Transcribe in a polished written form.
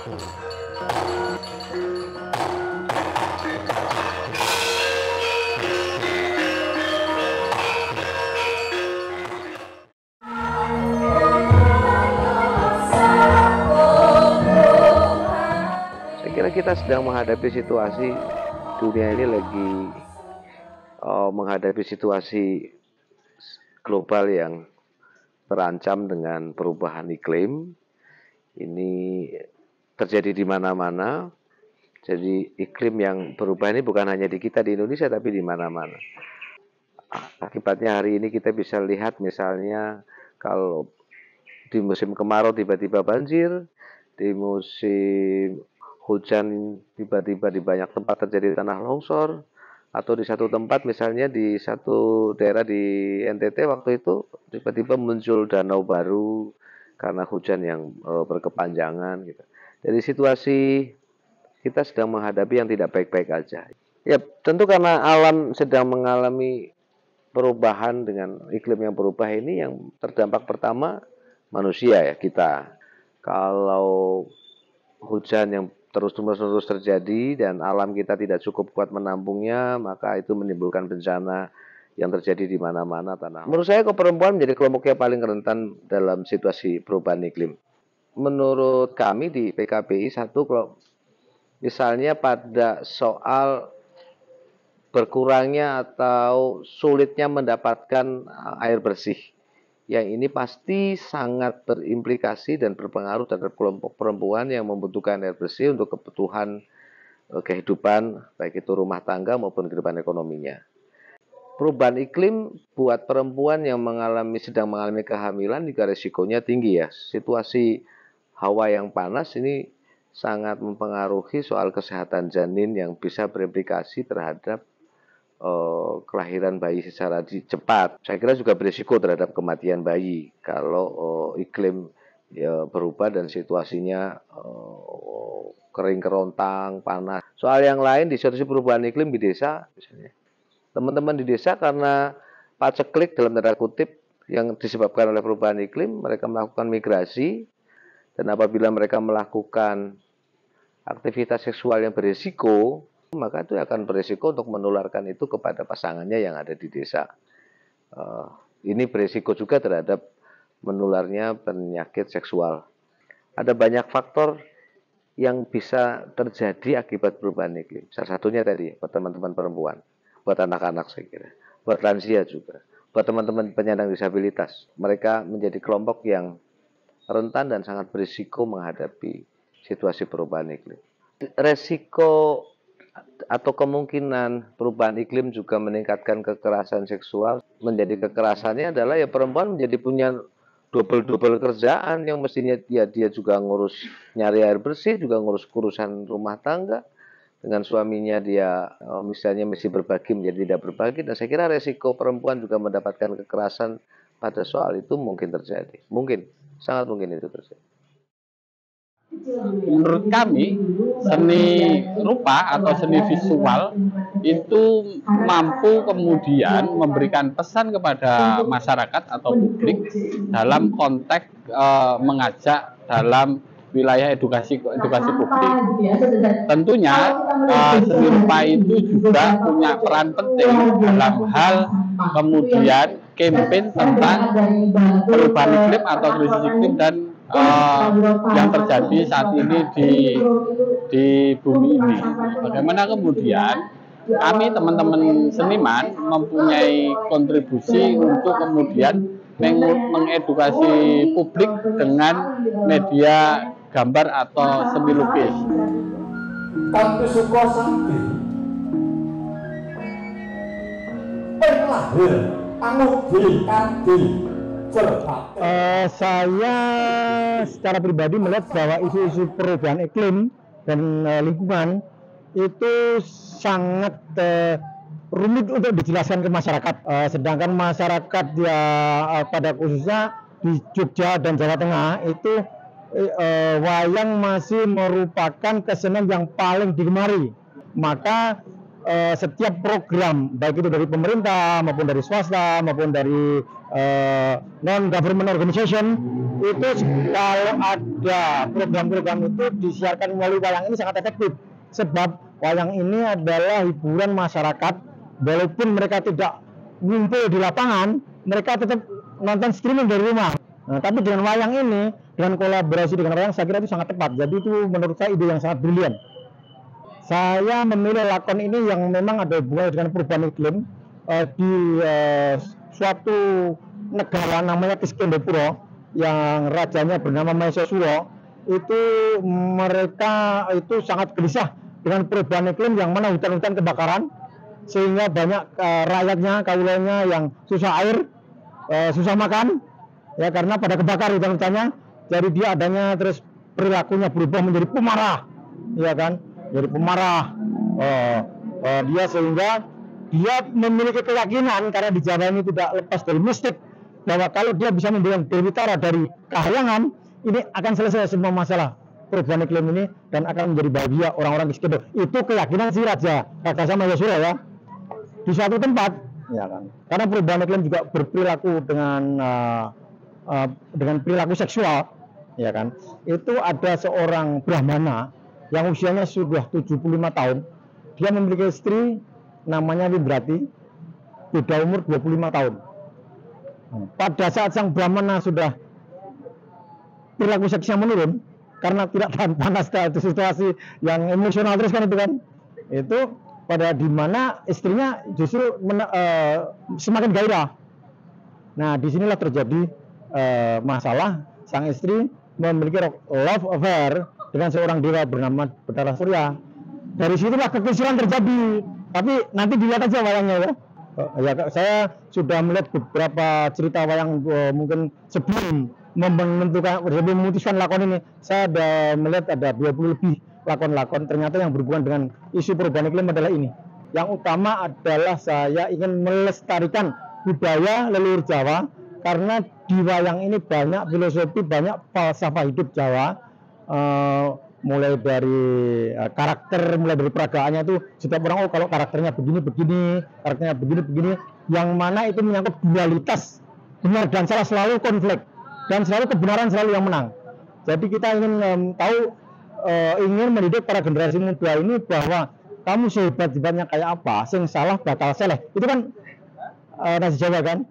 Saya kira kita sedang menghadapi situasi dunia ini lagi menghadapi situasi global yang terancam dengan perubahan iklim. Ini terjadi di mana-mana. Jadi iklim yang berubah ini bukan hanya di kita di Indonesia, tapi di mana-mana. Akibatnya hari ini kita bisa lihat misalnya kalau di musim kemarau tiba-tiba banjir, di musim hujan tiba-tiba di banyak tempat terjadi tanah longsor, atau di satu tempat misalnya di satu daerah di NTT waktu itu tiba-tiba muncul danau baru karena hujan yang berkepanjangan gitu. Jadi situasi kita sedang menghadapi yang tidak baik-baik aja. Ya tentu karena alam sedang mengalami perubahan dengan iklim yang berubah ini, yang terdampak pertama manusia ya, kita. Kalau hujan yang terus-menerus terjadi dan alam kita tidak cukup kuat menampungnya, maka itu menimbulkan bencana yang terjadi di mana-mana tanah. Menurut saya perempuan menjadi kelompok yang paling rentan dalam situasi perubahan iklim. Menurut kami di PKBI, kalau misalnya pada soal berkurangnya atau sulitnya mendapatkan air bersih, yang ini pasti sangat berimplikasi dan berpengaruh terhadap kelompok perempuan yang membutuhkan air bersih untuk kebutuhan kehidupan, baik itu rumah tangga maupun kehidupan ekonominya. Perubahan iklim buat perempuan yang sedang mengalami kehamilan juga risikonya tinggi ya. Situasi hawa yang panas ini sangat mempengaruhi soal kesehatan janin yang bisa berimplikasi terhadap kelahiran bayi secara cepat. Saya kira juga berisiko terhadap kematian bayi kalau iklim berubah dan situasinya kering kerontang, panas. Soal yang lain di situasi perubahan iklim di desa, misalnya teman-teman di desa karena paceklik dalam tanda kutip yang disebabkan oleh perubahan iklim, mereka melakukan migrasi, dan apabila mereka melakukan aktivitas seksual yang berisiko, maka itu akan berisiko untuk menularkan itu kepada pasangannya yang ada di desa. Ini berisiko juga terhadap menularnya penyakit seksual. Ada banyak faktor yang bisa terjadi akibat perubahan iklim. Salah satunya tadi buat teman-teman perempuan, buat anak-anak saya kira, buat lansia juga, buat teman-teman penyandang disabilitas. Mereka menjadi kelompok yang rentan dan sangat berisiko menghadapi situasi perubahan iklim. Resiko atau kemungkinan perubahan iklim juga meningkatkan kekerasan seksual. Menjadi kekerasannya adalah ya perempuan menjadi punya double kerjaan, yang mestinya dia juga ngurus nyari air bersih, juga ngurus urusan rumah tangga. Dengan suaminya dia misalnya mesti berbagi menjadi tidak berbagi, dan saya kira resiko perempuan juga mendapatkan kekerasan pada soal itu mungkin terjadi. Mungkin, sangat mungkin itu terjadi. Menurut kami, seni rupa atau seni visual itu mampu kemudian memberikan pesan kepada masyarakat atau publik dalam konteks mengajak dalam wilayah edukasi publik. Tentunya seni rupa itu juga punya peran penting dalam hal kemudian campaign tentang perubahan iklim atau krisis iklim dan yang terjadi saat ini di bumi ini. Bagaimana kemudian kami teman-teman seniman mempunyai kontribusi untuk kemudian mengedukasi publik dengan media gambar atau seni lukis. Tapi suka sakti lahir anu di saya secara pribadi melihat bahwa isu-isu perubahan iklim dan lingkungan itu sangat rumit untuk dijelaskan ke masyarakat. Sedangkan masyarakat ya pada khususnya di Jogja dan Jawa Tengah itu wayang masih merupakan kesenian yang paling digemari. Maka setiap program baik itu dari pemerintah maupun dari swasta maupun dari non-government organization itu kalau ada program-program itu disiarkan melalui wayang ini sangat efektif, sebab wayang ini adalah hiburan masyarakat. Walaupun mereka tidak ngumpul di lapangan, mereka tetap nonton streaming dari rumah. Nah, tapi dengan wayang ini, dengan kolaborasi dengan wayang, saya kira itu sangat tepat. Jadi itu menurut saya ide yang sangat brilian. Saya memilih lakon ini yang memang ada hubungan dengan perubahan iklim di suatu negara namanya Kiskendopuro, yang rajanya bernama Maesasura. Itu mereka itu sangat gelisah dengan perubahan iklim, yang mana hutan-hutan kebakaran, sehingga banyak rakyatnya, kaulanya yang susah air, susah makan, ya karena pada kebakar hutan-hutannya. Jadi dia adanya terus perilakunya berubah menjadi pemarah, ya kan? Jadi pemarah. Dia sehingga dia memiliki keyakinan, karena di Jawa ini tidak lepas dari mistik, bahwa kalau dia bisa membuat Dewi Tara dari kahyangan, ini akan selesai semua masalah perubahan iklim ini dan akan menjadi bahagia orang-orang di sekitar. Itu keyakinan si Raja sama Yasura ya di suatu tempat, ya kan? Karena perubahan iklim juga berperilaku dengan perilaku seksual, ya kan? Itu ada seorang Brahmana yang usianya sudah 75 tahun. Dia memiliki istri namanya Wibrati, beda umur 25 tahun. Pada saat sang Brahmana sudah perilaku seksnya menurun karena tidak tahan panas, itu situasi yang emosional terus kan, itu pada dimana istrinya justru semakin gairah. Nah, disinilah terjadi masalah. Sang istri memiliki love affair dengan seorang dewa bernama Bathara Surya. Dari situlah kekisuran terjadi. Tapi nanti dilihat aja wayangnya ya. Ya, saya sudah melihat beberapa cerita wayang mungkin sebelum memutuskan lakon ini. Saya ada melihat ada 20 lebih lakon-lakon, ternyata yang berhubungan dengan isu perubahan iklim adalah ini. Yang utama adalah saya ingin melestarikan budaya leluhur Jawa, karena di wayang ini banyak filosofi, banyak falsafah hidup Jawa, mulai dari karakter, mulai dari peragaannya itu setiap orang, oh kalau karakternya begini, karakternya begini, yang mana itu menyangkut dualitas, benar dan salah selalu konflik, dan selalu kebenaran selalu yang menang. Jadi kita ingin ingin mendidik para generasi muda ini bahwa kamu sehebat-hebatnya kayak apa, sing salah bakal seleh. Itu kan nasi Jawa kan.